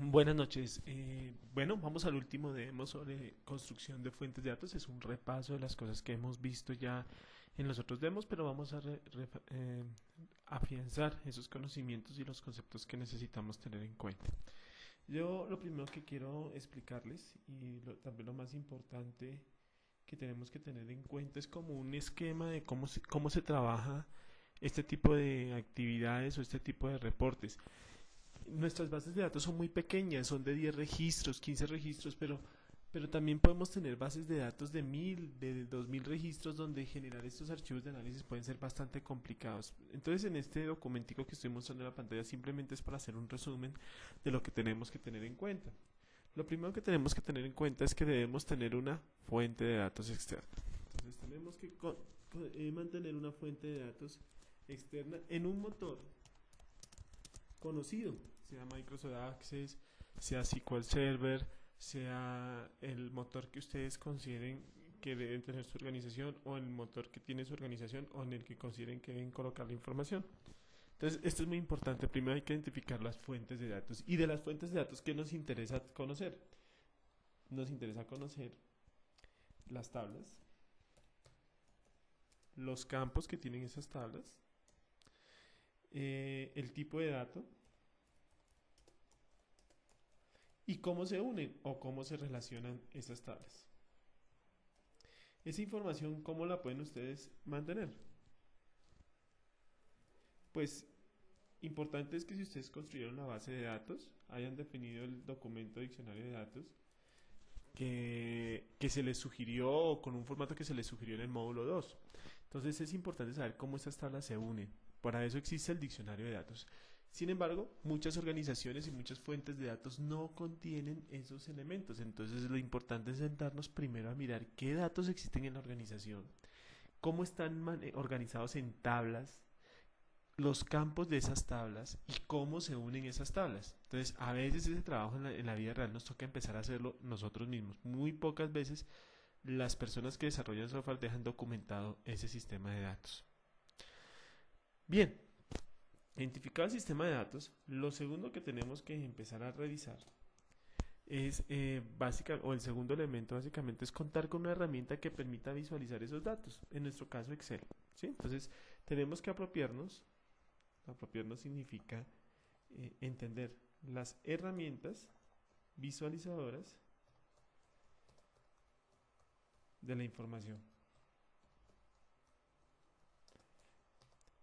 Buenas noches. Bueno, vamos al último demo sobre construcción de fuentes de datos. Es un repaso de las cosas que hemos visto ya en los otros demos, pero vamos a afianzar esos conocimientos y los conceptos que necesitamos tener en cuenta. Yo lo primero que quiero explicarles y también lo más importante que tenemos que tener en cuenta es como un esquema de cómo se trabaja este tipo de actividades o este tipo de reportes. Nuestras bases de datos son muy pequeñas, son de 10 registros, 15 registros, pero también podemos tener bases de datos de 1000, de 2000 registros donde generar estos archivos de análisis pueden ser bastante complicados. Entonces en este documentico que estoy mostrando en la pantalla simplemente es para hacer un resumen de lo que tenemos que tener en cuenta. Lo primero que tenemos que tener en cuenta es que debemos tener una fuente de datos externa. Entonces tenemos que mantener una fuente de datos externa en un motor conocido, sea Microsoft Access, sea SQL Server, sea el motor que ustedes consideren que deben tener su organización o el motor que tiene su organización o en el que consideren que deben colocar la información. Entonces, esto es muy importante. Primero hay que identificar las fuentes de datos y de las fuentes de datos que nos interesa conocer. Nos interesa conocer las tablas, los campos que tienen esas tablas, el tipo de dato y cómo se unen o cómo se relacionan esas tablas. Esa información, ¿cómo la pueden ustedes mantener? Pues importante es que si ustedes construyeron la base de datos, hayan definido el documento diccionario de datos que se les sugirió o con un formato que se les sugirió en el módulo 2. Entonces es importante saber cómo estas tablas se unen. Para eso existe el diccionario de datos. Sin embargo, muchas organizaciones y muchas fuentes de datos no contienen esos elementos. Entonces lo importante es sentarnos primero a mirar qué datos existen en la organización, cómo están organizados en tablas, los campos de esas tablas y cómo se unen esas tablas. Entonces, a veces ese trabajo en la vida real nos toca empezar a hacerlo nosotros mismos. Muy pocas veces las personas que desarrollan software dejan documentado ese sistema de datos. Bien, identificado el sistema de datos, lo segundo que tenemos que empezar a revisar es o el segundo elemento básicamente es contar con una herramienta que permita visualizar esos datos, en nuestro caso Excel. ¿Sí? Entonces, tenemos que apropiarnos. Apropiarnos significa entender las herramientas visualizadoras de la información.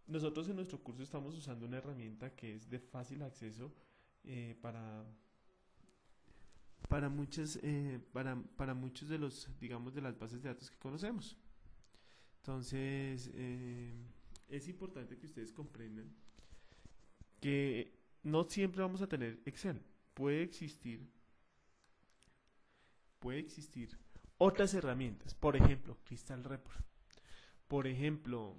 Nosotros en nuestro curso estamos usando una herramienta que es de fácil acceso eh, para, para muchos de los, digamos, de las bases de datos que conocemos. Entonces, es importante que ustedes comprendan que no siempre vamos a tener Excel. Puede existir, puede existir otras herramientas, por ejemplo, Crystal Report, por ejemplo,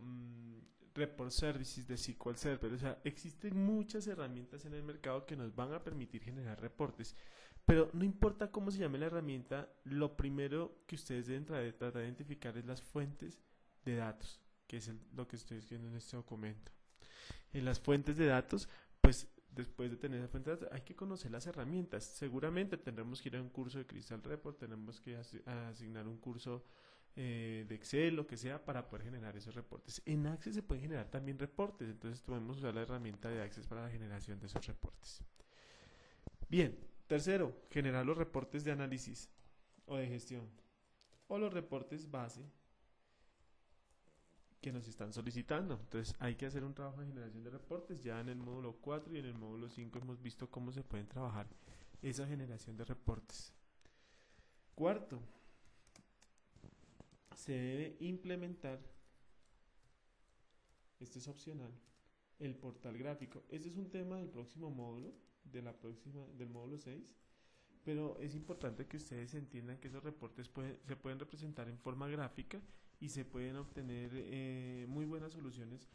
Report Services de SQL Server. O sea, existen muchas herramientas en el mercado que nos van a permitir generar reportes. Pero no importa cómo se llame la herramienta, lo primero que ustedes deben tratar de identificar es las fuentes de datos, que es lo que estoy escribiendo en este documento. En las fuentes de datos, pues después de tener esa fuente de datos, hay que conocer las herramientas. Seguramente tendremos que ir a un curso de Crystal Report, tenemos que asignar un curso de Excel, lo que sea, para poder generar esos reportes. En Access se pueden generar también reportes, entonces podemos usar la herramienta de Access para la generación de esos reportes. Bien, tercero, generar los reportes de análisis o de gestión o los reportes base que nos están solicitando. Entonces hay que hacer un trabajo de generación de reportes. Ya en el módulo 4 y en el módulo 5 hemos visto cómo se pueden trabajar esa generación de reportes. Cuarto, se debe implementar, este es opcional, el portal gráfico. Este es un tema del próximo módulo, del módulo 6, pero es importante que ustedes entiendan que esos reportes se pueden representar en forma gráfica y se pueden obtener muy buenas soluciones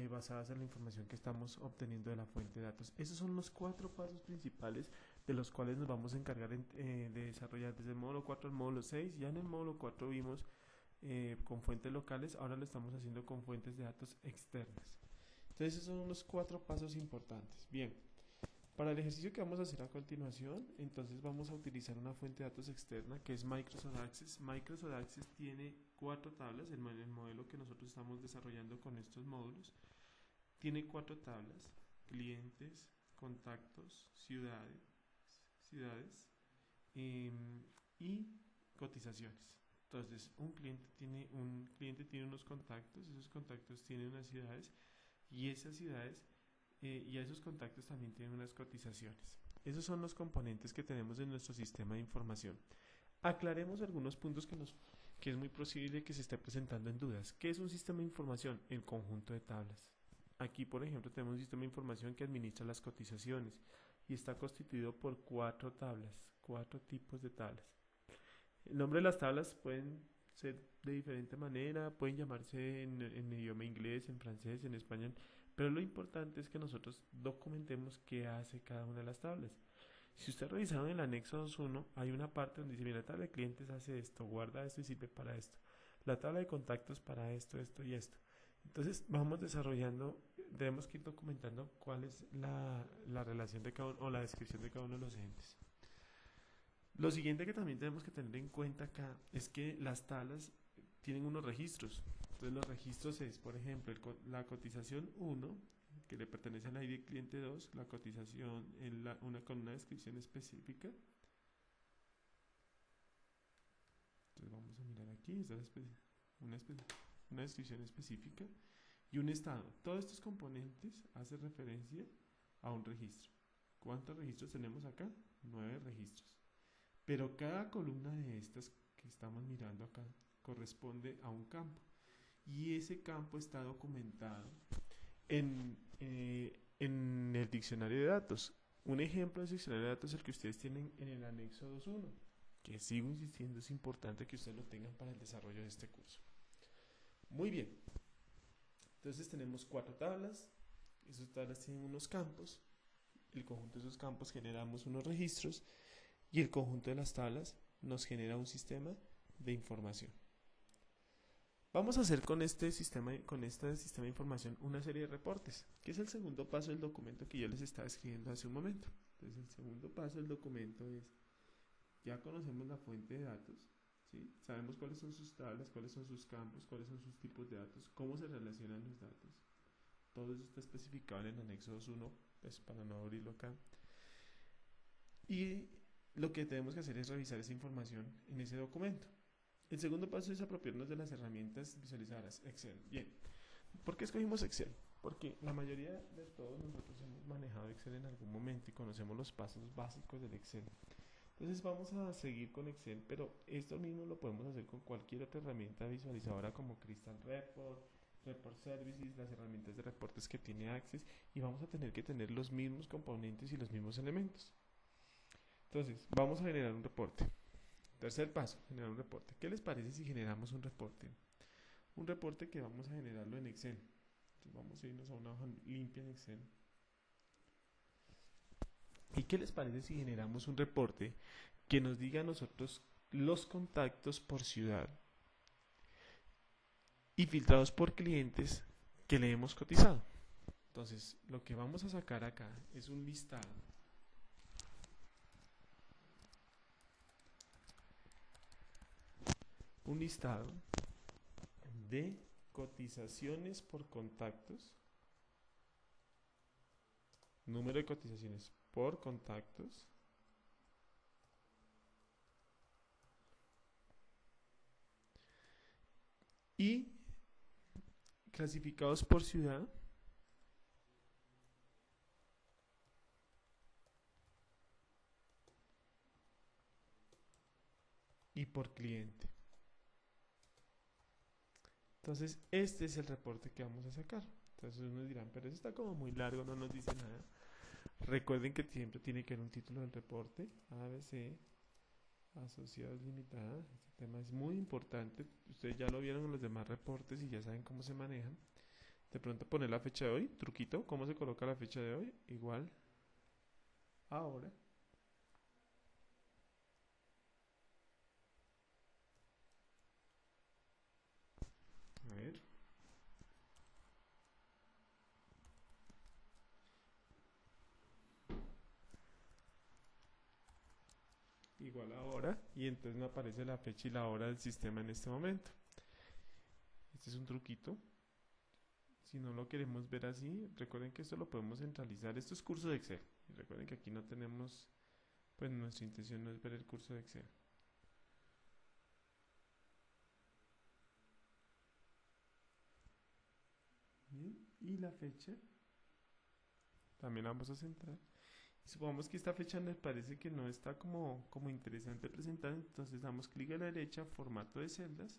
basadas en la información que estamos obteniendo de la fuente de datos. Esos son los 4 pasos principales de los cuales nos vamos a encargar de desarrollar desde el módulo 4 al módulo 6. Ya en el módulo 4 vimos con fuentes locales, ahora lo estamos haciendo con fuentes de datos externas. Entonces esos son los 4 pasos importantes. Bien, Para el ejercicio que vamos a hacer a continuación, entonces vamos a utilizar una fuente de datos externa que es Microsoft Access. Microsoft Access tiene 4 tablas, el modelo que nosotros estamos desarrollando con estos módulos. Tiene 4 tablas: clientes, contactos, ciudades y cotizaciones. Entonces, un cliente tiene unos contactos, esos contactos tienen unas ciudades, y esas ciudades y a esos contactos también tienen unas cotizaciones. Esos son los componentes que tenemos en nuestro sistema de información. Aclaremos algunos puntos que es muy posible que se esté presentando en dudas. ¿Qué es un sistema de información? El conjunto de tablas. Aquí, por ejemplo, tenemos un sistema de información que administra las cotizaciones y está constituido por 4 tablas, 4 tipos de tablas. El nombre de las tablas pueden ser de diferente manera, pueden llamarse en idioma inglés, en francés, en español, pero lo importante es que nosotros documentemos qué hace cada una de las tablas. Si ustedes revisaron en el anexo 2.1, hay una parte donde dice: mira, la tabla de clientes hace esto, guarda esto y sirve para esto. La tabla de contactos para esto, esto y esto. Entonces vamos desarrollando, debemos que ir documentando cuál es la relación de cada uno, o la descripción de cada uno de los entes. Lo siguiente que también tenemos que tener en cuenta acá es que las tablas tienen unos registros. Entonces los registros es, por ejemplo, la cotización 1, que le pertenece al ID cliente 2, la cotización con una descripción específica. Entonces vamos a mirar aquí, una descripción específica y un estado. Todos estos componentes hacen referencia a un registro. ¿Cuántos registros tenemos acá? 9 registros. Pero cada columna de estas que estamos mirando acá corresponde a un campo, y ese campo está documentado en el diccionario de datos. Un ejemplo de diccionario de datos es el que ustedes tienen en el anexo 2.1, que sigo insistiendo, es importante que ustedes lo tengan para el desarrollo de este curso. Muy bien, entonces tenemos 4 tablas. Esas tablas tienen unos campos, el conjunto de esos campos generamos unos registros, y el conjunto de las tablas nos genera un sistema de información. Vamos a hacer con este sistema de información una serie de reportes, que es el segundo paso del documento que yo les estaba escribiendo hace un momento. Entonces, el segundo paso del documento es: ya conocemos la fuente de datos, ¿sí? Sabemos cuáles son sus tablas, cuáles son sus campos, cuáles son sus tipos de datos, cómo se relacionan los datos. Todo eso está especificado en el anexo 2.1, pues para no abrirlo acá. Y lo que tenemos que hacer es revisar esa información en ese documento. El segundo paso es apropiarnos de las herramientas visualizadoras. Excel. Bien. ¿Por qué escogimos Excel? Porque la mayoría de todos nosotros hemos manejado Excel en algún momento y conocemos los pasos básicos del Excel. Entonces vamos a seguir con Excel, pero esto mismo lo podemos hacer con cualquier otra herramienta visualizadora como Crystal Report, Report Services, las herramientas de reportes que tiene Access, y vamos a tener que tener los mismos componentes y los mismos elementos. Entonces, vamos a generar un reporte. Tercer paso, generar un reporte. ¿Qué les parece si generamos un reporte? Un reporte que vamos a generarlo en Excel. Entonces vamos a irnos a una hoja limpia en Excel. ¿Y qué les parece si generamos un reporte que nos diga a nosotros los contactos por ciudad y filtrados por clientes que le hemos cotizado? Entonces, lo que vamos a sacar acá es un listado de cotizaciones por contactos, número de cotizaciones por contactos, y clasificados por ciudad y por cliente. Entonces, este es el reporte que vamos a sacar. Entonces unos dirán: pero eso está como muy largo, no nos dice nada. Recuerden que siempre tiene que haber un título del reporte: ABC Asociados Limitada. Este tema es muy importante. Ustedes ya lo vieron en los demás reportes y ya saben cómo se manejan. De pronto poner la fecha de hoy, truquito, ¿cómo se coloca la fecha de hoy? Igual ahora. A ver. igual a hora, y entonces me aparece la fecha y la hora del sistema en este momento. Este es un truquito. Si no lo queremos ver así, recuerden que esto lo podemos centralizar. Esto es curso de Excel. Y recuerden que aquí no tenemos, pues nuestra intención no es ver el curso de Excel. Bien, y la fecha también la vamos a centrar. Y supongamos que esta fecha nos parece que no está como interesante presentar, entonces damos clic a la derecha, formato de celdas.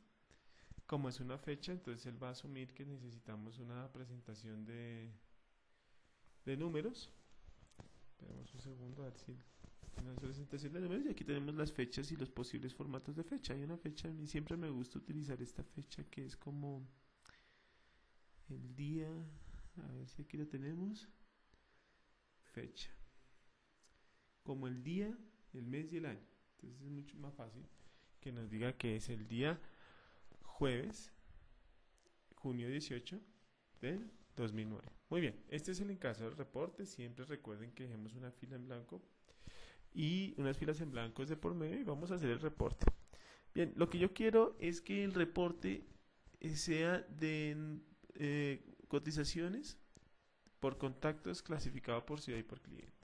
Como es una fecha, entonces él va a asumir que necesitamos una presentación de números. Esperemos un segundo a ver si una presentación de números, y aquí tenemos las fechas y los posibles formatos de fecha. Hay una fecha, a mí siempre me gusta utilizar esta fecha que es como el día, a ver si aquí lo tenemos, fecha, como el día, el mes y el año. Entonces es mucho más fácil que nos diga que es el día jueves, junio 18 del 2009. Muy bien, este es el encabezado del reporte. Siempre recuerden que dejemos una fila en blanco y unas filas en blanco de por medio y vamos a hacer el reporte. Bien, lo que yo quiero es que el reporte sea de cotizaciones por contactos, clasificado por ciudad y por cliente.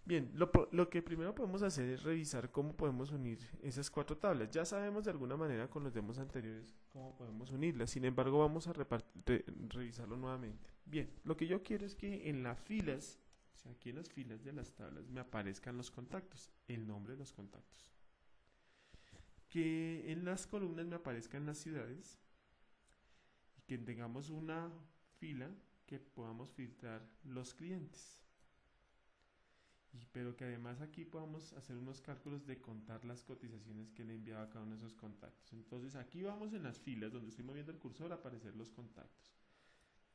Bien, lo que primero podemos hacer es revisar cómo podemos unir esas cuatro tablas. Ya sabemos de alguna manera con los demos anteriores cómo podemos unirlas. Sin embargo, vamos a revisarlo nuevamente. Bien, lo que yo quiero es que en las filas, o sea, aquí en las filas de las tablas me aparezcan los contactos, el nombre de los contactos. Que en las columnas me aparezcan las ciudades y que tengamos una fila que podamos filtrar los clientes. Pero que además aquí podamos hacer unos cálculos de contar las cotizaciones que le enviaba a cada uno de esos contactos. Entonces aquí vamos en las filas donde estoy moviendo el cursor a aparecer los contactos.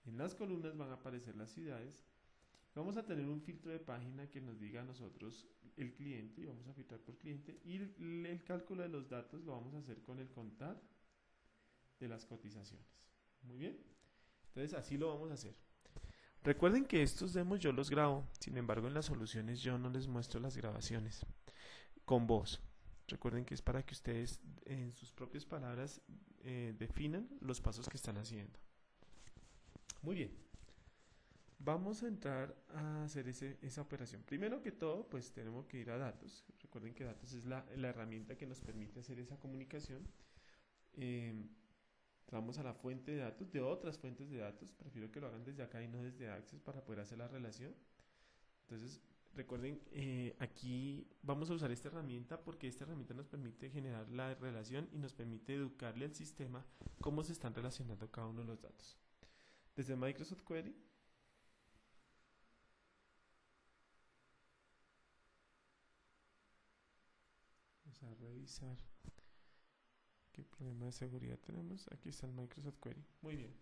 En las columnas van a aparecer las ciudades. Vamos a tener un filtro de página que nos diga a nosotros el cliente y vamos a filtrar por cliente. Y el cálculo de los datos lo vamos a hacer con el contar de las cotizaciones. Muy bien. Entonces así lo vamos a hacer. Recuerden que estos demos yo los grabo, sin embargo en las soluciones yo no les muestro las grabaciones con voz. Recuerden que es para que ustedes en sus propias palabras definan los pasos que están haciendo. Muy bien, vamos a entrar a hacer esa operación. Primero que todo, pues tenemos que ir a datos. Recuerden que datos es la herramienta que nos permite hacer esa comunicación. Vamos a la fuente de datos, de otras fuentes de datos. Prefiero que lo hagan desde acá y no desde Access para poder hacer la relación. Entonces, recuerden, aquí vamos a usar esta herramienta porque esta herramienta nos permite generar la relación y nos permite educarle al sistema cómo se están relacionando cada uno de los datos. Desde Microsoft Query, vamos a revisar qué problema de seguridad tenemos. Aquí está el Microsoft Query. Muy bien.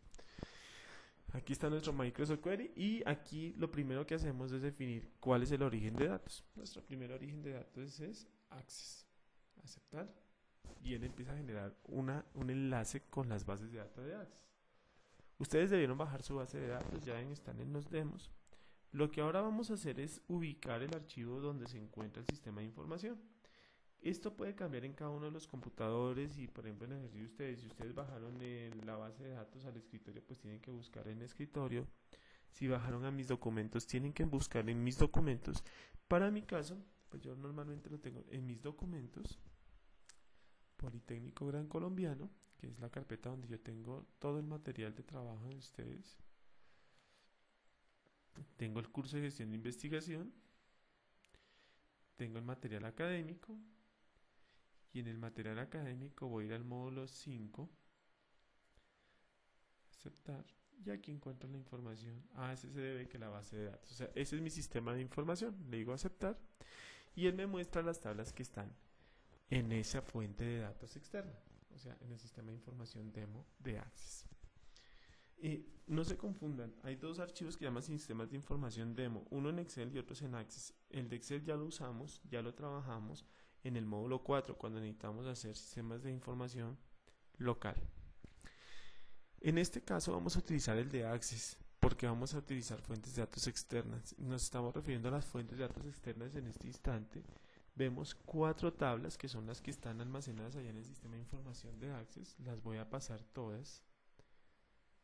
Aquí está nuestro Microsoft Query y aquí lo primero que hacemos es definir cuál es el origen de datos. Nuestro primer origen de datos es Access. Aceptar. Y él empieza a generar un enlace con las bases de datos de Access. Ustedes debieron bajar su base de datos, ya están en los demos. Lo que ahora vamos a hacer es ubicar el archivo donde se encuentra el sistema de información. Esto puede cambiar en cada uno de los computadores y por ejemplo en el ejercicio ustedes, si ustedes bajaron la base de datos al escritorio, pues tienen que buscar en escritorio. Si bajaron a mis documentos, tienen que buscar en mis documentos. Para mi caso, pues yo normalmente lo tengo en mis documentos, Politécnico Gran Colombiano, que es la carpeta donde yo tengo todo el material de trabajo de ustedes. Tengo el curso de gestión de investigación, tengo el material académico. Y en el material académico voy a ir al módulo 5, aceptar, y aquí encuentro la información ASCDB, que es la base de datos. O sea, ese es mi sistema de información. Le digo aceptar y él me muestra las tablas que están en esa fuente de datos externa, o sea, en el sistema de información demo de Access. No se confundan, hay dos archivos que llaman sistemas de información demo, uno en Excel y otro en Access. El de Excel ya lo usamos, ya lo trabajamos en el módulo 4 cuando necesitamos hacer sistemas de información local. En este caso vamos a utilizar el de Access porque vamos a utilizar fuentes de datos externas. Nos estamos refiriendo a las fuentes de datos externas en este instante vemos 4 tablas que son las que están almacenadas allá en el sistema de información de Access. Las voy a pasar todas,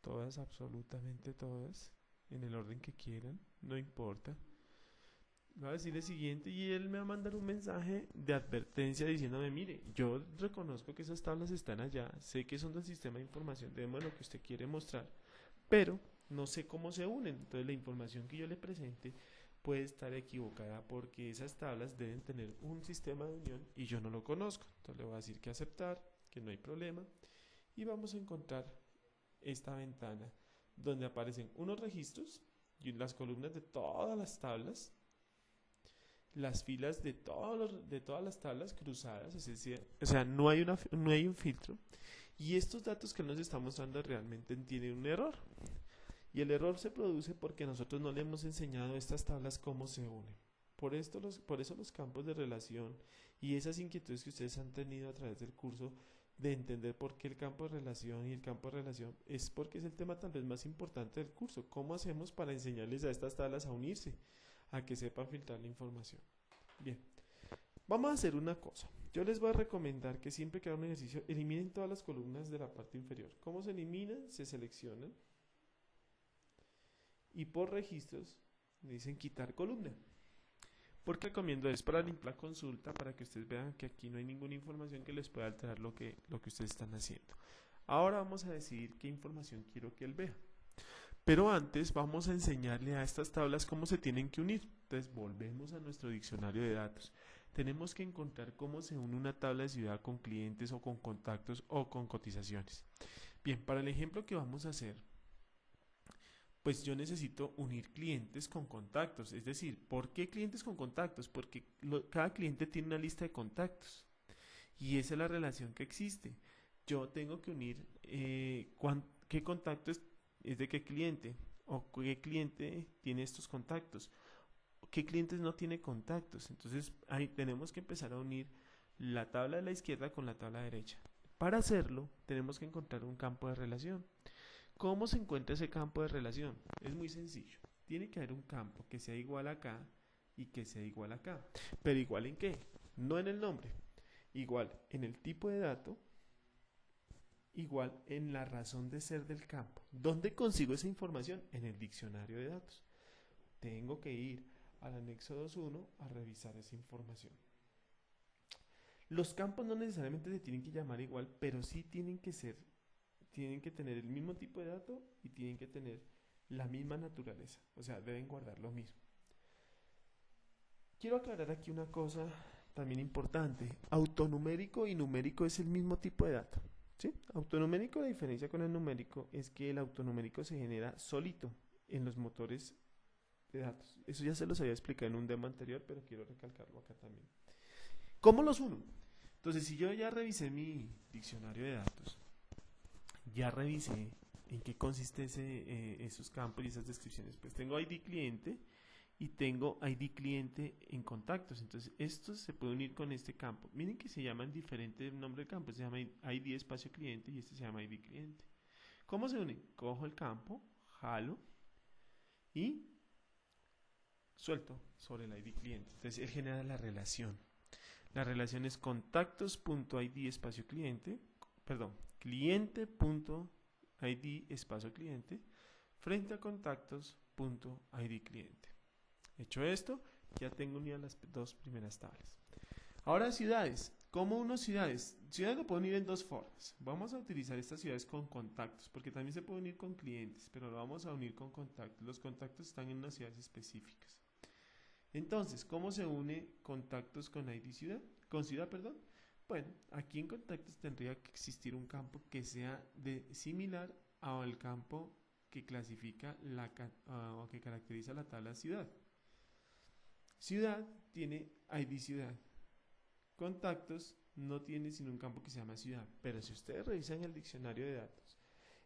todas, absolutamente todas, en el orden que quieran, no importa. Voy a decir el siguiente y él me va a mandar un mensaje de advertencia diciéndome, mire, yo reconozco que esas tablas están allá, sé que son del sistema de información de lo que usted quiere mostrar, pero no sé cómo se unen. Entonces la información que yo le presente puede estar equivocada porque esas tablas deben tener un sistema de unión y yo no lo conozco. Entonces le voy a decir que aceptar, que no hay problema, y vamos a encontrar esta ventana donde aparecen unos registros y las columnas de todas las tablas, las filas de todas las tablas cruzadas, es decir, o sea, no hay un filtro, y estos datos que él nos está mostrando realmente tienen un error. Y el error se produce porque nosotros no le hemos enseñado a estas tablas cómo se unen. Por eso los campos de relación y esas inquietudes que ustedes han tenido a través del curso de entender por qué el campo de relación y el campo de relación es porque es el tema tal vez más importante del curso. ¿Cómo hacemos para enseñarles a estas tablas a unirse? A que sepan filtrar la información. Bien, vamos a hacer una cosa. Yo les voy a recomendar que siempre que hagan un ejercicio eliminen todas las columnas de la parte inferior. ¿Cómo se eliminan? Se seleccionan y por registros me dicen quitar columna. ¿Por qué recomiendo? Es para limpiar la consulta, para que ustedes vean que aquí no hay ninguna información que les pueda alterar lo que ustedes están haciendo. Ahora vamos a decidir qué información quiero que él vea. Pero antes vamos a enseñarle a estas tablas cómo se tienen que unir. Entonces volvemos a nuestro diccionario de datos. Tenemos que encontrar cómo se une una tabla de ciudad con clientes o con contactos o con cotizaciones. Bien, para el ejemplo que vamos a hacer, pues yo necesito unir clientes con contactos. Es decir, ¿por qué clientes con contactos? Porque cada cliente tiene una lista de contactos. Y esa es la relación que existe. Yo tengo que unir qué contacto es de qué cliente. O qué cliente tiene estos contactos. ¿Qué clientes no tiene contactos? Entonces ahí tenemos que empezar a unir la tabla de la izquierda con la tabla derecha. Para hacerlo, tenemos que encontrar un campo de relación. ¿Cómo se encuentra ese campo de relación? Es muy sencillo. Tiene que haber un campo que sea igual acá y que sea igual acá. ¿Pero igual en qué? No en el nombre. Igual en el tipo de dato. Igual en la razón de ser del campo. ¿Dónde consigo esa información? En el diccionario de datos. Tengo que ir al anexo 2.1 a revisar esa información. Los campos no necesariamente se tienen que llamar igual, pero sí tienen que tener el mismo tipo de dato y tienen que tener la misma naturaleza, o sea, deben guardar lo mismo. Quiero aclarar aquí una cosa también importante. Autonumérico y numérico es el mismo tipo de dato, ¿sí? Autonumérico, la diferencia con el numérico es que el autonumérico se genera solito en los motores de datos. Eso ya se los había explicado en un demo anterior, pero quiero recalcarlo acá también. ¿Cómo los uno? Entonces, si yo ya revisé mi diccionario de datos, ya revisé en qué consiste esos campos y esas descripciones, pues tengo ID cliente y tengo ID cliente en contactos. Entonces estos se pueden unir con este campo. Miren que se llaman diferente el nombre del campo. Se llama ID espacio cliente y este se llama ID cliente. ¿Cómo se unen? Cojo el campo, jalo y suelto sobre el ID cliente. Entonces él genera la relación. La relación es contactos.id espacio cliente, perdón, cliente.id espacio cliente frente a contactos.id cliente. Hecho esto, ya tengo unidas las dos primeras tablas. Ahora ciudades. ¿Cómo uno ciudades? Ciudades lo puedo unir en dos formas. Vamos a utilizar estas ciudades con contactos, porque también se puede unir con clientes, pero lo vamos a unir con contactos. Los contactos están en unas ciudades específicas. Entonces, ¿cómo se une contactos con ID ciudad? Con ciudad, perdón. Bueno, aquí en contactos tendría que existir un campo que sea similar al campo que clasifica o que caracteriza la tabla ciudad. Ciudad tiene ID ciudad. Contactos no tiene sino un campo que se llama ciudad. Pero si ustedes revisan el diccionario de datos,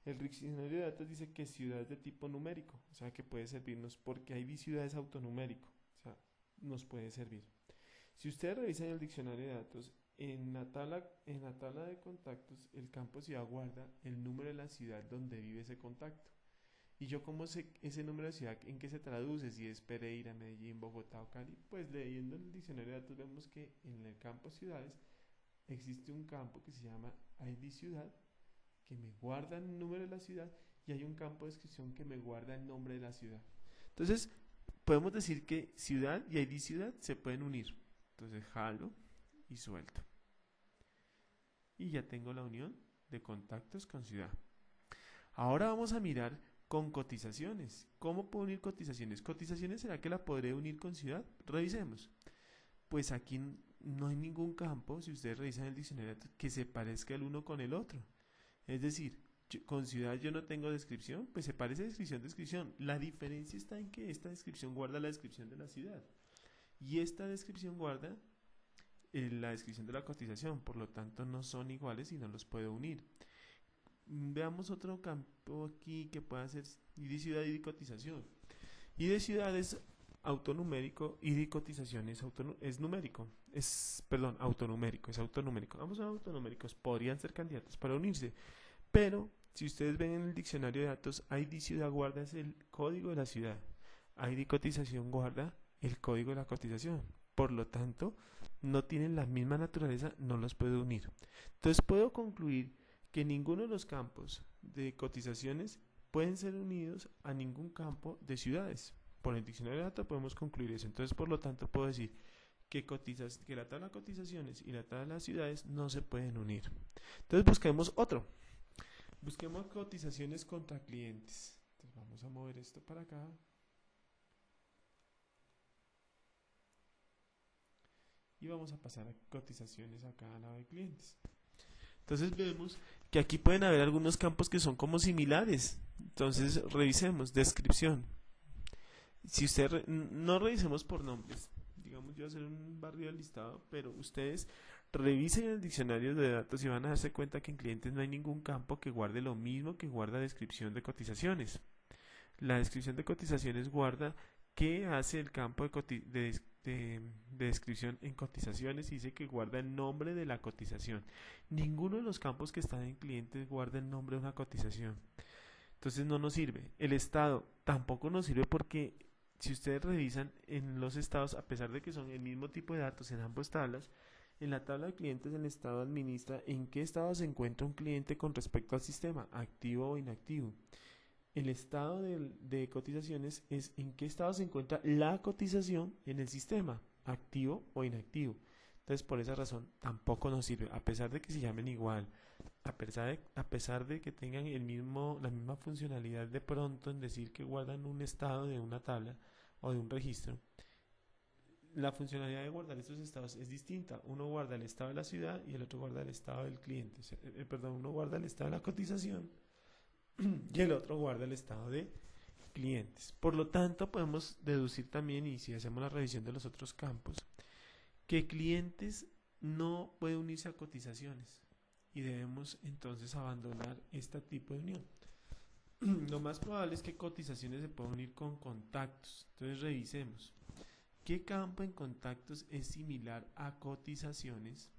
el diccionario de datos dice que ciudad es de tipo numérico, o sea que puede servirnos porque ID ciudad es autonumérico, o sea, nos puede servir. Si ustedes revisan el diccionario de datos, en la tabla de contactos, el campo ciudad guarda el número de la ciudad donde vive ese contacto. Y yo como sé ese número de ciudad en qué se traduce, si es Pereira, Medellín, Bogotá o Cali, pues leyendo el diccionario de datos vemos que en el campo ciudades existe un campo que se llama ID ciudad, que me guarda el número de la ciudad, y hay un campo de descripción que me guarda el nombre de la ciudad. Entonces, podemos decir que ciudad y ID ciudad se pueden unir. Entonces, jalo y suelto. Y ya tengo la unión de contactos con ciudad. Ahora vamos a mirar con cotizaciones. ¿Cómo puedo unir cotizaciones? ¿Cotizaciones será que la podré unir con ciudad? Revisemos. Pues aquí no hay ningún campo, si ustedes revisan el diccionario, que se parezca el uno con el otro. Es decir, con ciudad yo no tengo descripción, pues se parece descripción. La diferencia está en que esta descripción guarda la descripción de la ciudad y esta descripción guarda la descripción de la cotización, por lo tanto no son iguales y no los puedo unir. Veamos otro campo aquí que pueda ser ID ciudad y cotización. ID ciudad es autonumérico y de cotización es numérico, autonumérico, es autonumérico. Ambos son autonuméricos, podrían ser candidatos para unirse, pero si ustedes ven en el diccionario de datos, ID ciudad guarda es el código de la ciudad, ID cotización guarda el código de la cotización, por lo tanto no tienen la misma naturaleza, no los puedo unir. Entonces puedo concluir que ninguno de los campos de cotizaciones pueden ser unidos a ningún campo de ciudades. Por el diccionario de datos podemos concluir eso. Entonces, por lo tanto, puedo decir que la tabla de cotizaciones y la tabla de las ciudades no se pueden unir. Entonces, busquemos otro. Busquemos cotizaciones contra clientes. Entonces, vamos a mover esto para acá. Y vamos a pasar a cotizaciones acá a la de clientes. Entonces vemos que aquí pueden haber algunos campos que son como similares. Entonces revisemos, descripción. Si usted no revisemos por nombres, digamos yo voy a hacer un barrio del listado, pero ustedes revisen el diccionario de datos y van a darse cuenta que en clientes no hay ningún campo que guarde lo mismo que guarda descripción de cotizaciones. La descripción de cotizaciones guarda qué hace el campo de descripción en cotizaciones y dice que guarda el nombre de la cotización. Ninguno de los campos que están en clientes guarda el nombre de una cotización. Entonces no nos sirve. El estado tampoco nos sirve porque si ustedes revisan en los estados, a pesar de que son el mismo tipo de datos en ambas tablas, en la tabla de clientes el estado administra en qué estado se encuentra un cliente con respecto al sistema, activo o inactivo. El estado de cotizaciones es en qué estado se encuentra la cotización en el sistema, activo o inactivo. Entonces, por esa razón, tampoco nos sirve, a pesar de que se llamen igual, a pesar de que tengan la misma funcionalidad de pronto en decir que guardan un estado de una tabla o de un registro. La funcionalidad de guardar estos estados es distinta. Uno guarda el estado de la ciudad y el otro guarda el estado del cliente. Uno guarda el estado de la cotización y el otro guarda el estado de clientes. Por lo tanto, podemos deducir también, y si hacemos la revisión de los otros campos, que clientes no puede unirse a cotizaciones y debemos entonces abandonar este tipo de unión. Lo más probable es que cotizaciones se puedan unir con contactos. Entonces revisemos. ¿Qué campo en contactos es similar a cotizaciones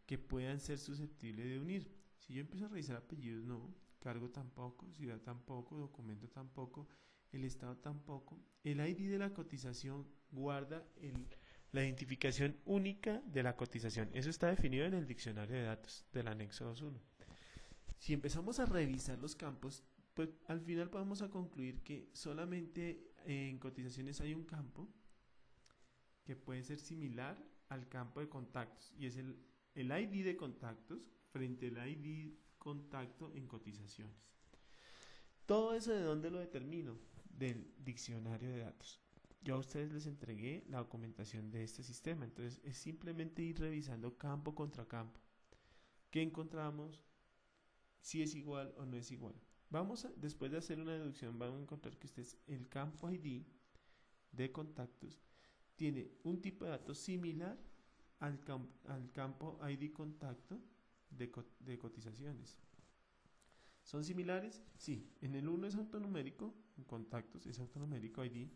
que puedan ser susceptibles de unir? Si yo empiezo a revisar apellidos, no. Cargo tampoco, ciudad tampoco, documento tampoco, el estado tampoco. El ID de la cotización guarda la identificación única de la cotización. Eso está definido en el diccionario de datos del anexo 2.1. Si empezamos a revisar los campos, pues al final podemos concluir que solamente en cotizaciones hay un campo que puede ser similar al campo de contactos y es el ID de contactos frente al ID contacto en cotizaciones. Todo eso, ¿de dónde lo determino? Del diccionario de datos. Yo a ustedes les entregué la documentación de este sistema, entonces es simplemente ir revisando campo contra campo. ¿Qué encontramos? Si es igual o no es igual. Después de hacer una deducción, van a encontrar que ustedes, el campo ID de contactos tiene un tipo de datos similar al campo ID contacto de cotizaciones. ¿Son similares? Sí. En el 1 es autonumérico, en contactos es autonumérico ID,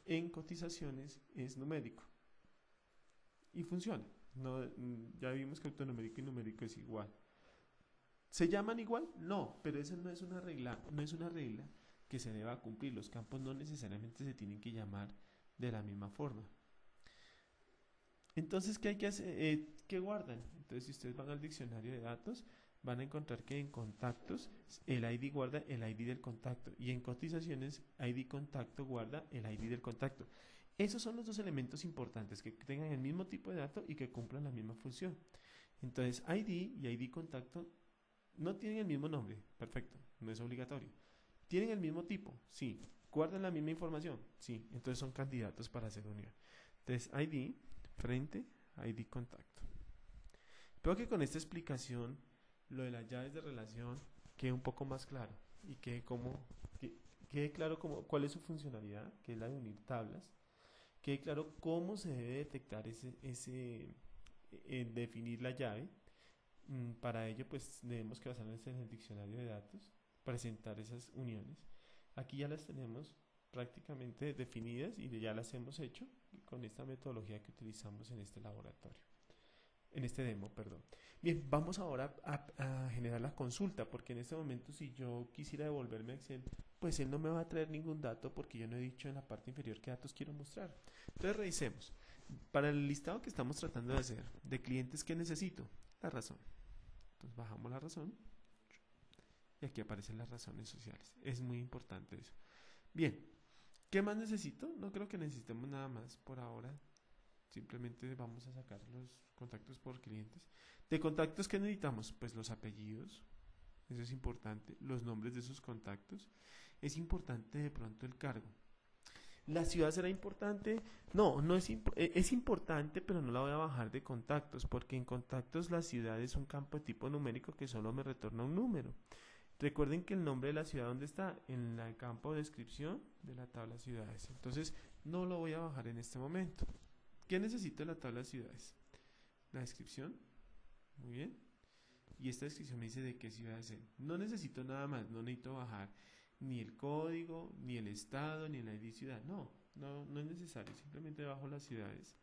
en cotizaciones es numérico. Y funciona. No, ya vimos que autonumérico y numérico es igual. ¿Se llaman igual? No, pero esa no es una regla, que se deba cumplir. Los campos no necesariamente se tienen que llamar de la misma forma. Entonces, ¿qué hay que hacer? ¿Qué guardan? Entonces, si ustedes van al diccionario de datos, van a encontrar que en contactos el ID guarda el ID del contacto y en cotizaciones ID contacto guarda el ID del contacto. Esos son los dos elementos importantes, que tengan el mismo tipo de dato y que cumplan la misma función. Entonces, ID y ID contacto no tienen el mismo nombre, perfecto, no es obligatorio. ¿Tienen el mismo tipo? Sí. ¿Guardan la misma información? Sí. Entonces son candidatos para hacer unión. Entonces, ID frente a ID contacto. Espero que con esta explicación lo de las llaves de relación quede un poco más claro y quede claro cuál es su funcionalidad, que es la de unir tablas, quede claro cómo se debe detectar definir la llave. Para ello, pues debemos que basarnos en el diccionario de datos, presentar esas uniones. Aquí ya las tenemos prácticamente definidas y ya las hemos hecho con esta metodología que utilizamos en este laboratorio. En este demo, perdón. Bien, vamos ahora a generar la consulta, porque en este momento si yo quisiera devolverme a Excel, pues él no me va a traer ningún dato porque yo no he dicho en la parte inferior qué datos quiero mostrar. Entonces revisemos. Para el listado que estamos tratando de hacer de clientes, ¿qué necesito? La razón. Entonces bajamos la razón y aquí aparecen las razones sociales. Es muy importante eso. Bien, ¿qué más necesito? No creo que necesitemos nada más por ahora. Simplemente vamos a sacar los contactos por clientes. ¿De contactos qué necesitamos? Pues los apellidos, eso es importante, los nombres de esos contactos. Es importante de pronto el cargo. ¿La ciudad será importante? No, es importante, pero no la voy a bajar de contactos, porque en contactos la ciudad es un campo de tipo numérico que solo me retorna un número. Recuerden que el nombre de la ciudad, ¿dónde está? En el campo de descripción de la tabla ciudades. Entonces, no lo voy a bajar en este momento. ¿Qué necesito de la tabla de ciudades? La descripción. Muy bien. Y esta descripción me dice de qué ciudad es. No necesito nada más. No necesito bajar ni el código, ni el estado, ni el ID ciudad. No es necesario. Simplemente bajo las ciudades.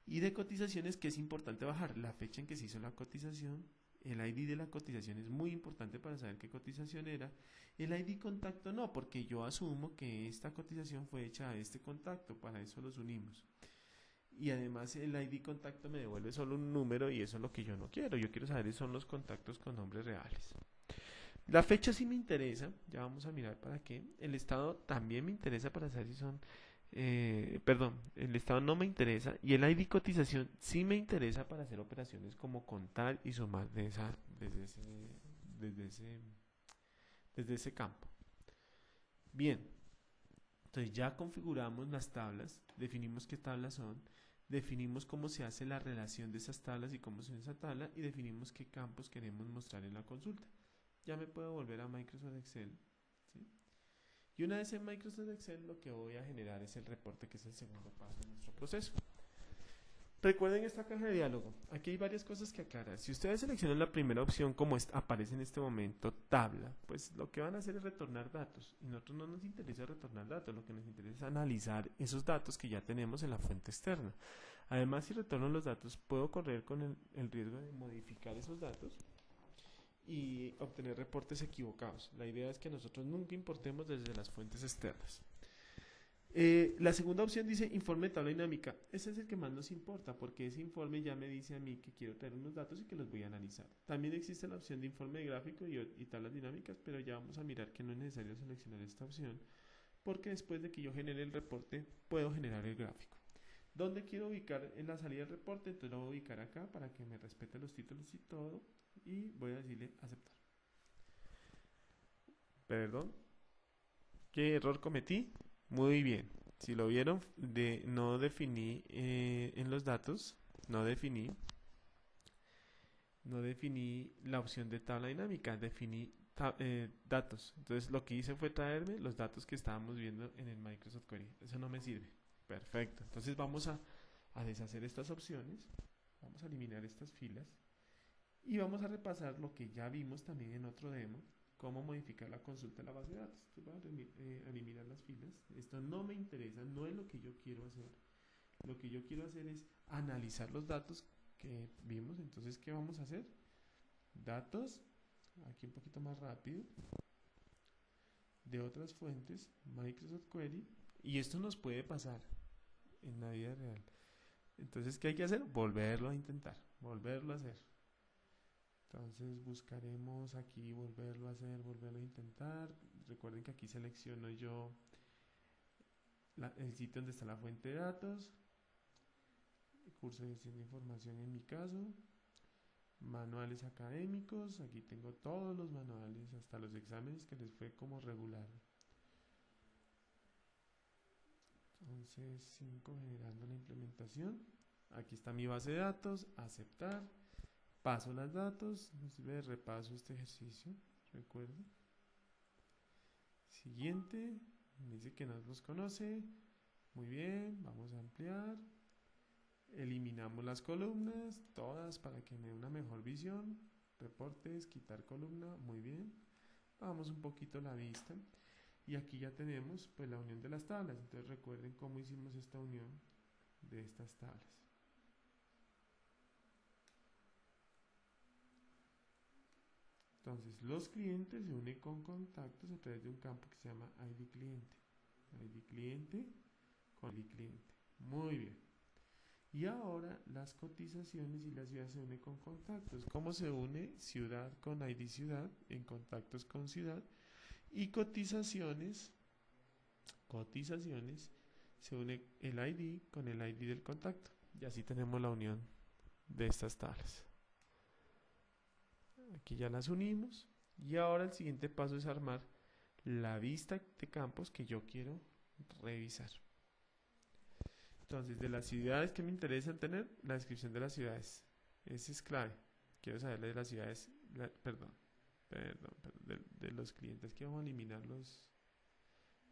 Y de cotizaciones, ¿qué es importante bajar? La fecha en que se hizo la cotización. El ID de la cotización es muy importante para saber qué cotización era. El ID contacto no, porque yo asumo que esta cotización fue hecha a este contacto. Para eso los unimos. Y además el ID contacto me devuelve solo un número y eso es lo que yo no quiero. Yo quiero saber si son los contactos con nombres reales. La fecha sí me interesa, ya vamos a mirar para qué. El estado también me interesa para saber si son... el estado no me interesa y el ID cotización sí me interesa para hacer operaciones como contar y sumar desde ese campo. Bien, entonces ya configuramos las tablas, definimos qué tablas son, definimos cómo se hace la relación de esas tablas y cómo se usa esa tabla y definimos qué campos queremos mostrar en la consulta. Ya me puedo volver a Microsoft Excel, ¿sí? Y una vez en Microsoft Excel lo que voy a generar es el reporte, que es el segundo paso de nuestro proceso. Recuerden esta caja de diálogo. Aquí hay varias cosas que aclarar. Si ustedes seleccionan la primera opción como aparece en este momento, tabla, pues lo que van a hacer es retornar datos. Y a nosotros no nos interesa retornar datos, lo que nos interesa es analizar esos datos que ya tenemos en la fuente externa. Además, si retorno los datos, puedo correr con el riesgo de modificar esos datos y obtener reportes equivocados. La idea es que nosotros nunca importemos desde las fuentes externas. La segunda opción dice informe de tabla dinámica. Ese es el que más nos importa porque ese informe ya me dice a mí que quiero traer unos datos y que los voy a analizar. También existe la opción de informe de gráfico y tablas dinámicas, pero ya vamos a mirar que no es necesario seleccionar esta opción porque después de que yo genere el reporte puedo generar el gráfico. ¿Dónde quiero ubicar en la salida del reporte? Entonces lo voy a ubicar acá para que me respete los títulos y todo y voy a decirle aceptar. Perdón, ¿qué error cometí? Muy bien, si lo vieron, no definí en los datos, no definí la opción de tabla dinámica, definí datos. Entonces lo que hice fue traerme los datos que estábamos viendo en el Microsoft Query. Eso no me sirve. Perfecto. Entonces vamos a deshacer estas opciones, vamos a eliminar estas filas y vamos a repasar lo que ya vimos también en otro demo. Cómo modificar la consulta de la base de datos. Entonces voy a eliminar las filas. Esto no me interesa, no es lo que yo quiero hacer. Lo que yo quiero hacer es analizar los datos que vimos. Entonces, ¿qué vamos a hacer? Datos, aquí un poquito más rápido. de otras fuentes, Microsoft Query, y esto nos puede pasar en la vida real. Entonces, ¿qué hay que hacer? Volverlo a intentar, volverlo a hacer. Entonces buscaremos aquí volverlo a hacer, volverlo a intentar. Recuerden que aquí selecciono yo el sitio donde está la fuente de datos, curso de gestión de información en mi caso, manuales académicos, aquí tengo todos los manuales, hasta los exámenes que les fue como regular. Entonces 5 generando la implementación, aquí está mi base de datos, aceptar, paso los datos, nos sirve de repaso este ejercicio, recuerden. Siguiente, me dice que no los conoce, muy bien, vamos a ampliar. Eliminamos las columnas, todas para que me dé una mejor visión. Reportes, quitar columna, muy bien. Bajamos un poquito la vista. Y aquí ya tenemos pues la unión de las tablas. Entonces recuerden cómo hicimos esta unión de estas tablas. Entonces los clientes se unen con contactos a través de un campo que se llama ID cliente. ID cliente con ID cliente. Muy bien. Y ahora las cotizaciones y la ciudad se une con contactos. ¿Cómo se une ciudad con ID ciudad? En contactos con ciudad. Y cotizaciones se une el ID con el ID del contacto. Y así tenemos la unión de estas tablas. Aquí ya las unimos. Y ahora el siguiente paso es armar la vista de campos que yo quiero revisar. Entonces, de las ciudades que me interesan tener, la descripción de las ciudades. Ese es clave. Quiero saber de las ciudades, de los clientes. Que vamos a eliminar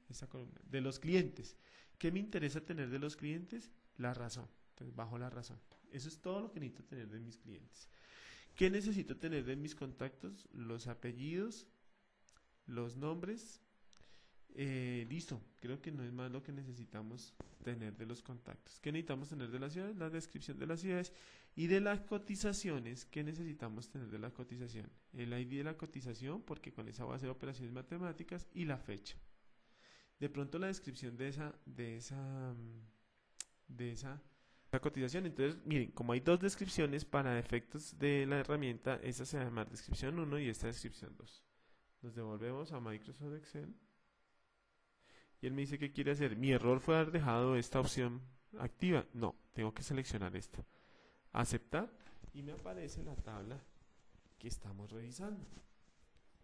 esa columna. De los clientes. ¿Qué me interesa tener de los clientes? La razón. Entonces, bajo la razón. Eso es todo lo que necesito tener de mis clientes. ¿Qué necesito tener de mis contactos? Los apellidos, los nombres. Listo, creo que no es más lo que necesitamos tener de los contactos. ¿Qué necesitamos tener de las ciudades? La descripción de las ciudades. Y de las cotizaciones, ¿qué necesitamos tener de la cotización? El ID de la cotización, porque con esa voy a hacer operaciones matemáticas, y la fecha. De pronto la descripción de esa cotización. Entonces, miren, como hay dos descripciones para efectos de la herramienta, esta se va a llamar descripción 1 y esta descripción 2. Nos devolvemos a Microsoft Excel. Y él me dice que quiere hacer. Mi error fue haber dejado esta opción activa. No, tengo que seleccionar esta. Aceptar. Y me aparece la tabla que estamos revisando.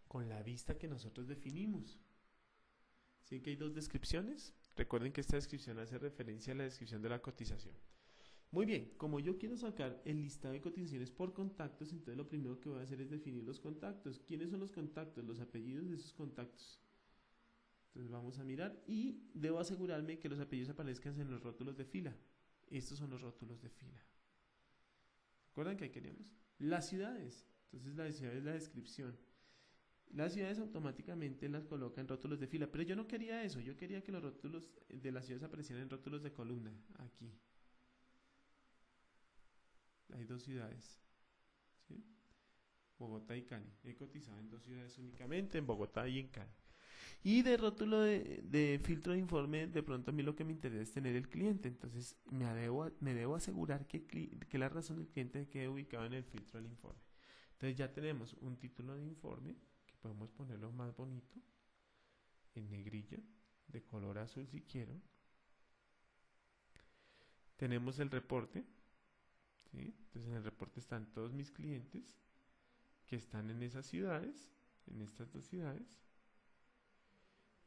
Con la vista que nosotros definimos. ¿Sí que hay dos descripciones? Recuerden que esta descripción hace referencia a la descripción de la cotización. Muy bien, como yo quiero sacar el listado de cotizaciones por contactos, entonces lo primero que voy a hacer es definir los contactos. ¿Quiénes son los contactos? Los apellidos de esos contactos. Entonces vamos a mirar y debo asegurarme que los apellidos aparezcan en los rótulos de fila. Estos son los rótulos de fila. ¿Recuerdan que ahí queríamos? Las ciudades. Entonces la ciudad es la descripción. Las ciudades automáticamente las coloca en rótulos de fila, pero yo no quería eso. Yo quería que los rótulos de las ciudades aparecieran en rótulos de columna. Aquí. Hay dos ciudades. ¿Sí? Bogotá y Cali. He cotizado en dos ciudades únicamente, en Bogotá y en Cali. Y de rótulo de filtro de informe, de pronto a mí lo que me interesa es tener el cliente. Entonces me debo asegurar que la razón del cliente quede ubicada en el filtro del informe. Entonces ya tenemos un título de informe, que podemos ponerlo más bonito, en negrilla, de color azul si quiero. Tenemos el reporte. ¿Sí? Entonces en el reporte están todos mis clientes que están en esas ciudades, en estas dos ciudades.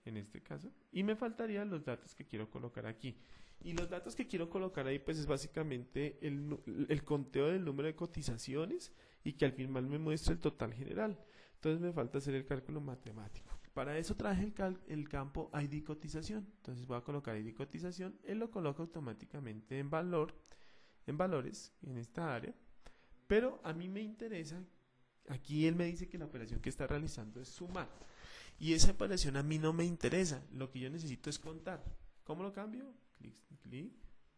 En este caso, y me faltarían los datos que quiero colocar aquí. Y los datos que quiero colocar ahí pues es básicamente el conteo del número de cotizaciones y que al final me muestre el total general. Entonces me falta hacer el cálculo matemático. Para eso traje el campo ID cotización. Entonces voy a colocar ID cotización, él lo coloca automáticamente en valores, en esta área. Pero a mí me interesa, aquí él me dice que la operación que está realizando es sumar. Y esa operación a mí no me interesa. Lo que yo necesito es contar. ¿Cómo lo cambio? Clic,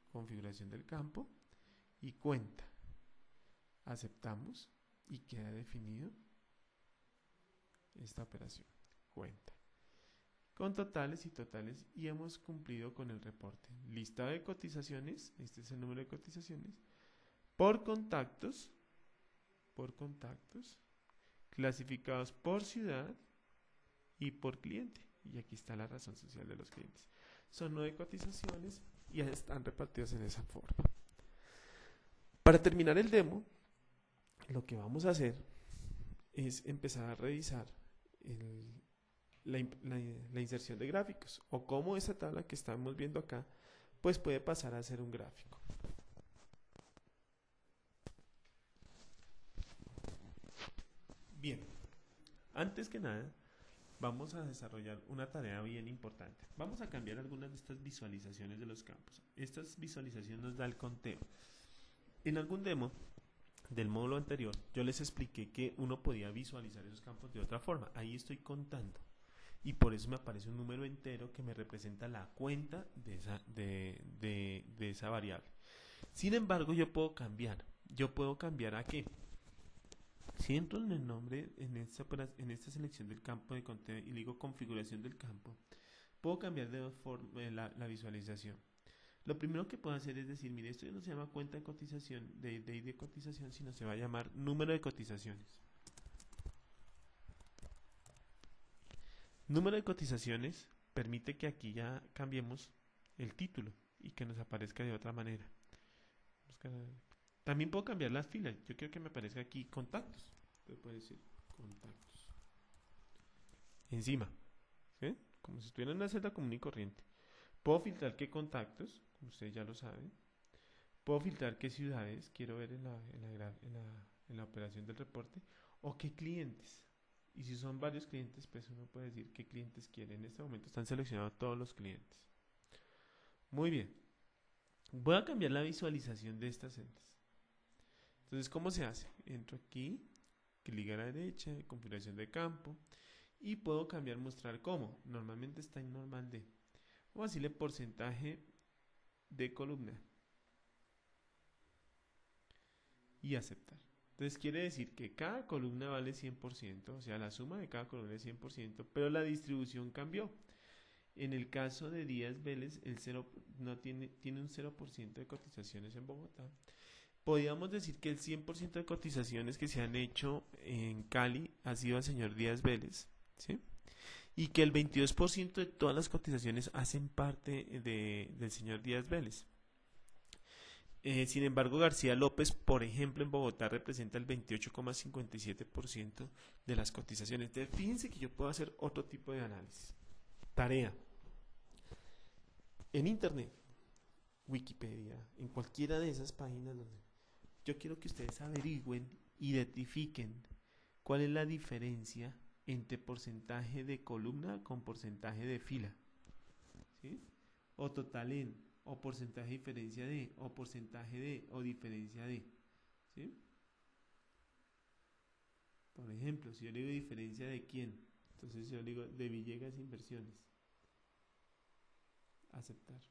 configuración del campo y cuenta. Aceptamos y queda definido esta operación. Cuenta. con totales y totales y hemos cumplido con el reporte. Listado de cotizaciones, este es el número de cotizaciones, por contactos, clasificados por ciudad y por cliente. Y aquí está la razón social de los clientes. Son 9 cotizaciones y ya están repartidas en esa forma. Para terminar el demo, lo que vamos a hacer es empezar a revisar la inserción de gráficos o cómo esa tabla que estamos viendo acá pues puede pasar a ser un gráfico. Bien, antes que nada vamos a desarrollar una tarea bien importante. Vamos a cambiar algunas de estas visualizaciones de los campos. Estas visualizaciones nos da el conteo. En algún demo del módulo anterior yo les expliqué que uno podía visualizar esos campos de otra forma. Ahí estoy contando y por eso me aparece un número entero que me representa la cuenta de esa variable. Sin embargo, yo puedo cambiar. ¿Yo puedo cambiar a qué? Si entro en el nombre, en esta selección del campo de conteo y le digo configuración del campo, puedo cambiar de dos formas la visualización. Lo primero que puedo hacer es decir, mire, esto ya no se llama cuenta de cotización, de cotización, sino se va a llamar número de cotizaciones. Número de cotizaciones permite que aquí ya cambiemos el título y que nos aparezca de otra manera. También puedo cambiar las filas. Yo quiero que me aparezca aquí contactos. Entonces puedo decir contactos. Encima. ¿Sí? Como si estuviera en una celda común y corriente. Puedo filtrar qué contactos, como ustedes ya lo saben. Puedo filtrar qué ciudades quiero ver en la operación del reporte. O qué clientes. Y si son varios clientes, pues uno puede decir qué clientes quiere. En este momento están seleccionados todos los clientes. Muy bien. Voy a cambiar la visualización de estas celdas. Entonces, ¿cómo se hace? Entro aquí, clic a la derecha, configuración de campo y puedo cambiar mostrar como. Normalmente está en normal D. Vamos a decirle porcentaje de columna y aceptar. Entonces quiere decir que cada columna vale 100%, o sea, la suma de cada columna es 100%, pero la distribución cambió. En el caso de Díaz Vélez, tiene un 0% de cotizaciones en Bogotá. Podríamos decir que el 100% de cotizaciones que se han hecho en Cali ha sido al señor Díaz Vélez, ¿sí? Y que el 22% de todas las cotizaciones hacen parte del señor Díaz Vélez. Sin embargo, García López, por ejemplo, en Bogotá representa el 28,57% de las cotizaciones. Entonces, fíjense que yo puedo hacer otro tipo de análisis. Tarea. En Internet, Wikipedia, en cualquiera de esas páginas donde yo quiero que ustedes averigüen, identifiquen cuál es la diferencia entre porcentaje de columna con porcentaje de fila, ¿sí? O total en, o porcentaje de diferencia de, o porcentaje de, o diferencia de, ¿sí? Por ejemplo, si yo le digo diferencia de quién, entonces yo le digo de Villegas Inversiones, aceptar.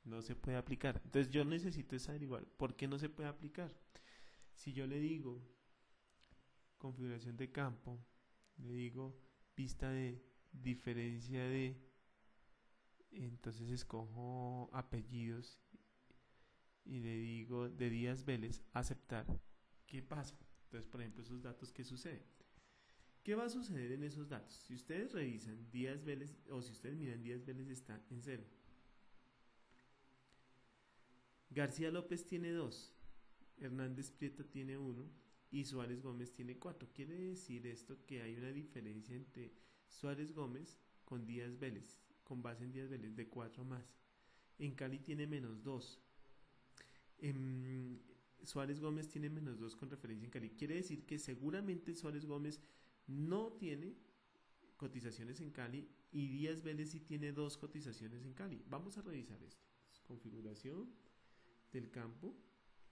No se puede aplicar. Entonces yo necesito averiguar por qué no se puede aplicar. Si yo le digo configuración de campo, le digo vista de diferencia de, entonces escojo apellidos y le digo de Díaz Vélez, aceptar. ¿Qué pasa? Entonces, por ejemplo, esos datos, ¿qué sucede? ¿Qué va a suceder en esos datos? Si ustedes revisan Díaz Vélez, o si ustedes miran Díaz Vélez está en 0. García López tiene 2, Hernández Prieto tiene 1 y Suárez Gómez tiene 4. Quiere decir esto que hay una diferencia entre Suárez Gómez con Díaz Vélez, con base en Díaz Vélez, de 4 más. En Cali tiene menos 2. Suárez Gómez tiene menos 2 con referencia en Cali. Quiere decir que seguramente Suárez Gómez no tiene cotizaciones en Cali y Díaz Vélez sí tiene 2 cotizaciones en Cali. Vamos a revisar esto. Configuración del campo,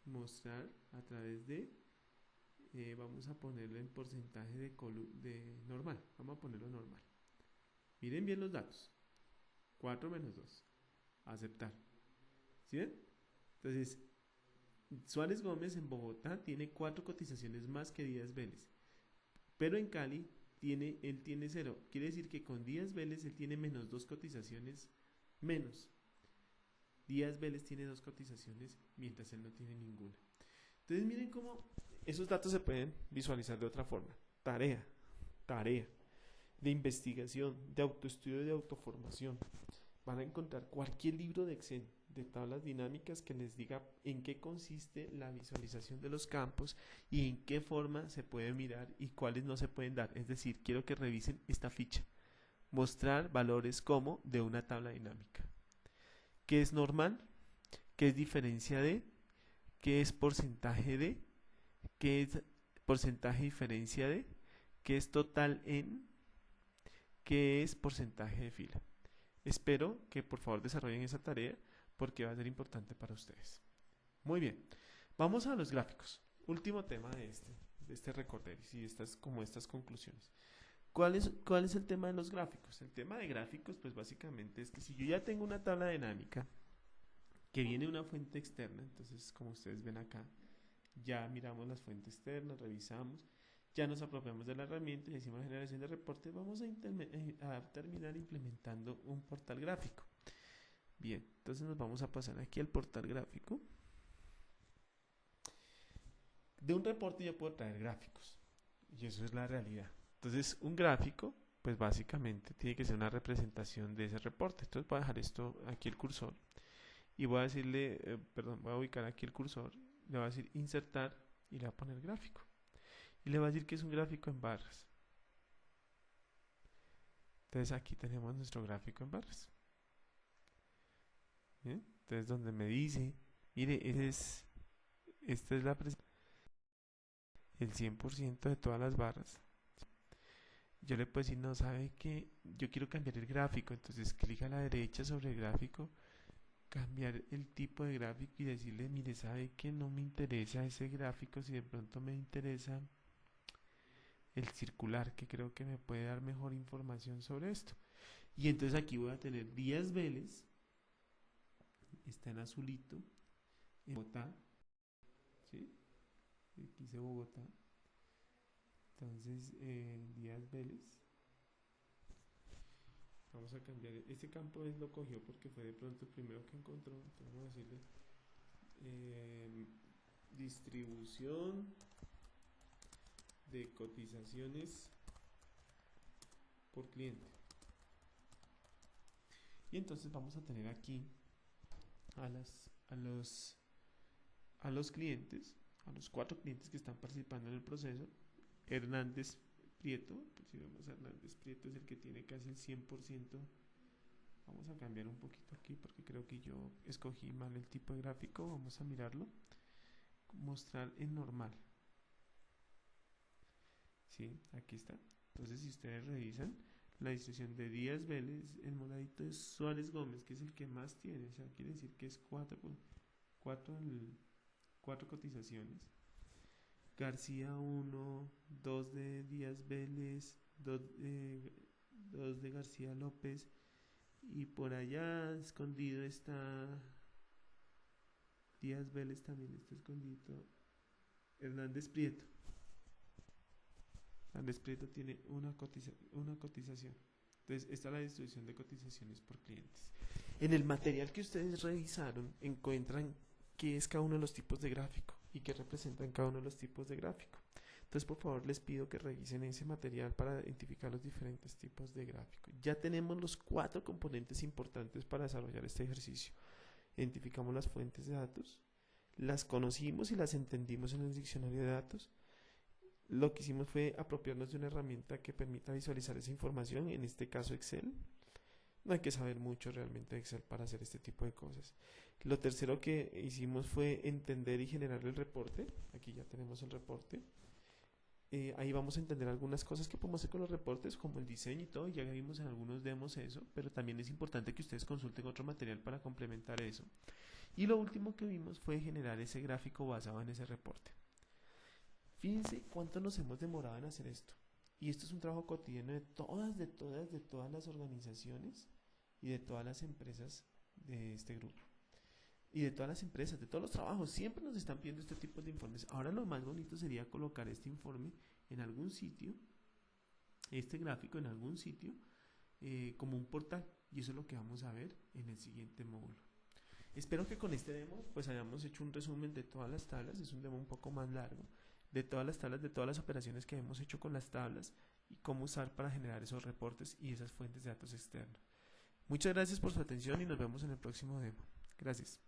mostrar a través de, vamos a ponerlo en porcentaje de normal, vamos a ponerlo normal. Miren bien los datos, 4 menos 2, aceptar. ¿Sí ven? Entonces, Suárez Gómez en Bogotá tiene 4 cotizaciones más que Díaz Vélez, pero en Cali él tiene 0. Quiere decir que con Díaz Vélez él tiene menos 2 cotizaciones menos. Díaz Vélez tiene 2 cotizaciones mientras él no tiene ninguna. Entonces miren cómo esos datos se pueden visualizar de otra forma. Tarea de investigación, de autoestudio, de autoformación. Van a encontrar cualquier libro de Excel de tablas dinámicas que les diga en qué consiste la visualización de los campos y en qué forma se puede mirar y cuáles no se pueden dar. Es decir, quiero que revisen esta ficha. Mostrar valores como de una tabla dinámica. ¿Qué es normal? ¿Qué es diferencia de? ¿Qué es porcentaje de? ¿Qué es porcentaje diferencia de? ¿Qué es total en? ¿Qué es porcentaje de fila? Espero que por favor desarrollen esa tarea porque va a ser importante para ustedes. Muy bien, vamos a los gráficos. Último tema de este recorderis y estas conclusiones. ¿Cuál es el tema de los gráficos? El tema de gráficos, pues básicamente es que si yo ya tengo una tabla dinámica que viene de una fuente externa, entonces como ustedes ven acá, ya miramos las fuentes externas, revisamos, ya nos apropiamos de la herramienta y decimos generación de reporte, vamos a terminar implementando un portal gráfico. Bien, entonces nos vamos a pasar aquí al portal gráfico. De un reporte yo puedo traer gráficos y eso es la realidad. Entonces un gráfico, pues básicamente tiene que ser una representación de ese reporte. Entonces voy a dejar esto aquí el cursor y voy a decirle, voy a ubicar aquí el cursor, le voy a decir insertar y le voy a poner gráfico. Y le voy a decir que es un gráfico en barras. Entonces aquí tenemos nuestro gráfico en barras. ¿Bien? Entonces donde me dice, mire, esta es la presentación, el 100% de todas las barras. Yo le puedo decir, no, ¿sabe qué? Yo quiero cambiar el gráfico. Entonces clic a la derecha sobre el gráfico, cambiar el tipo de gráfico y decirle, mire, ¿sabe qué? No me interesa ese gráfico, si de pronto me interesa el circular, que creo que me puede dar mejor información sobre esto. Y entonces aquí voy a tener Díaz Vélez, está en azulito, en Bogotá, ¿sí? Aquí dice Bogotá. Entonces, Díaz Vélez. Vamos a cambiar. Este campo él lo cogió porque fue de pronto el primero que encontró. Entonces vamos a decirle distribución de cotizaciones por cliente. Y entonces vamos a tener aquí a los clientes, a los 4 clientes que están participando en el proceso. Hernández Prieto, si vemos a Hernández Prieto es el que tiene casi el 100%. Vamos a cambiar un poquito aquí porque creo que yo escogí mal el tipo de gráfico. Vamos a mirarlo. Mostrar en normal. Sí, aquí está. Entonces si ustedes revisan la distribución de Díaz Vélez, el moradito es Suárez Gómez, que es el que más tiene. O sea, quiere decir que es 4 cotizaciones. García 1, 2 de Díaz Vélez, 2 de García López y por allá escondido está Díaz Vélez, también está escondido Hernández Prieto. Hernández Prieto tiene una cotización. Entonces esta es la distribución de cotizaciones por clientes. En el material que ustedes revisaron encuentran qué es cada uno de los tipos de gráfico y qué representan cada uno de los tipos de gráfico. Entonces por favor les pido que revisen ese material para identificar los diferentes tipos de gráfico. Ya tenemos los 4 componentes importantes para desarrollar este ejercicio. Identificamos las fuentes de datos, las conocimos y las entendimos en el diccionario de datos. Lo que hicimos fue apropiarnos de una herramienta que permita visualizar esa información, en este caso Excel. No hay que saber mucho realmente de Excel para hacer este tipo de cosas. Lo tercero que hicimos fue entender y generar el reporte. Aquí ya tenemos el reporte. Ahí vamos a entender algunas cosas que podemos hacer con los reportes, como el diseño y todo. Ya vimos en algunos demos eso, pero también es importante que ustedes consulten otro material para complementar eso. Y lo último que vimos fue generar ese gráfico basado en ese reporte. Fíjense cuánto nos hemos demorado en hacer esto. Y esto es un trabajo cotidiano de todas las organizaciones y de todas las empresas de este grupo. Y de todas las empresas, de todos los trabajos, siempre nos están pidiendo este tipo de informes. Ahora lo más bonito sería colocar este informe en algún sitio este gráfico en algún sitio como un portal, y eso es lo que vamos a ver en el siguiente módulo. Espero que con este demo pues hayamos hecho un resumen de todas las tablas. Es un demo un poco más largo, de todas las tablas, de todas las operaciones que hemos hecho con las tablas y cómo usar para generar esos reportes y esas fuentes de datos externos. Muchas gracias por su atención y nos vemos en el próximo demo. Gracias.